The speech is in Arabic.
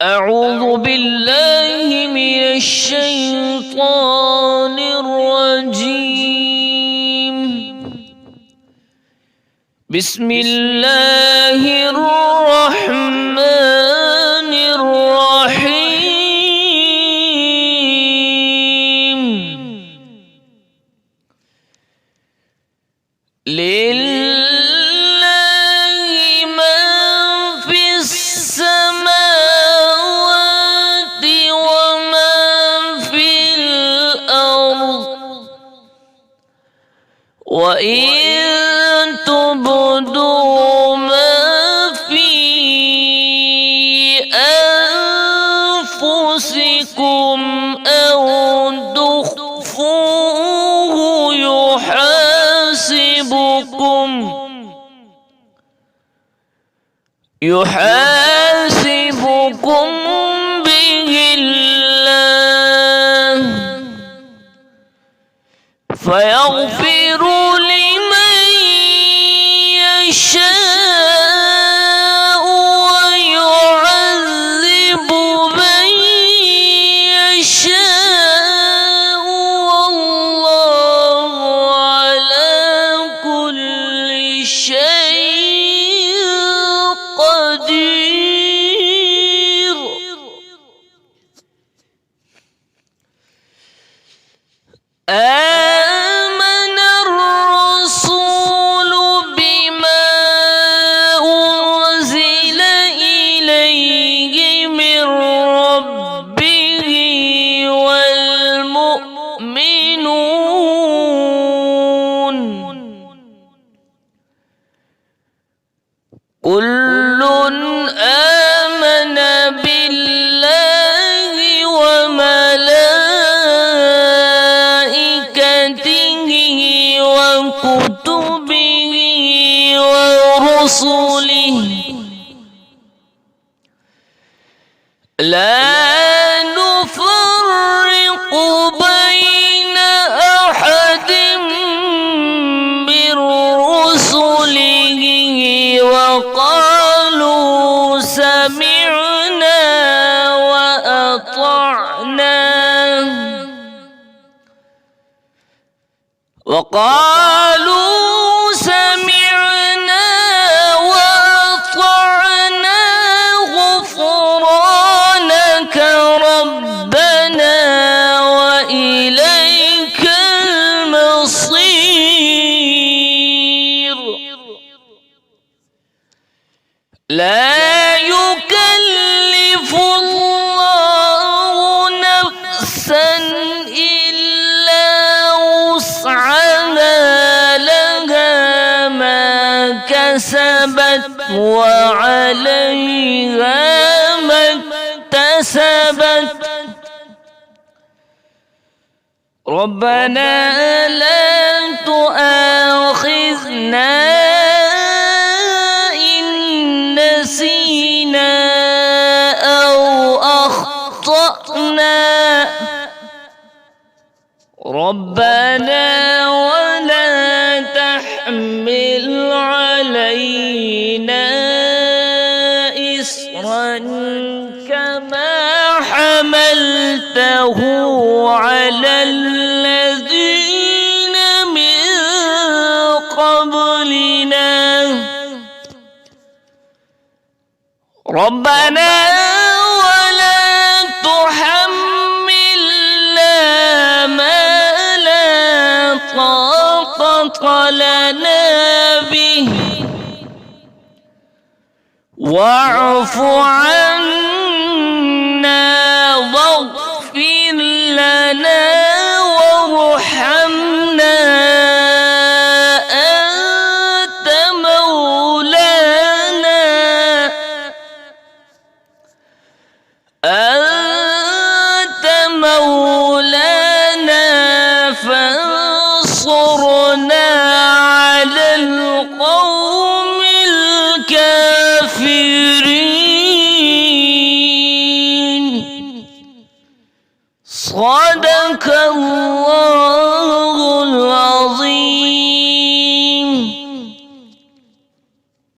أعوذ بالله من الشيطان الرجيم. بسم الله الرحمن الرحيم. لله ما في السماوات وما في الأرض، وإن تبدوا ما في أنفسكم أو تخفوه يحاسبكم به الله، فيغفر لمن يشاء ويعذب من يشاء، والله على كل شيء قدير. آمن الرسول بما أنزل إليه من ربه والمؤمنون، كل آمن بالله وملائكته وكتبه ورسله لا نفرق بين أحد من رسله، وقالوا سمعنا وأطعنا، وقالوا سمعنا وأطعنا غفرانك ربنا وإليك المصير. لا يكلف الله نفسا إلا وسعها، لها ما كسبت وعليها ما اكتسبت. ربنا لا تؤاخذنا إن نسينا أو أخطأنا، ربنا ولا تحمل علينا إصرا كما حملته على الذين من قبلنا، ربنا ولا تحملنا ما لا طاقة لنا به، واعف عنا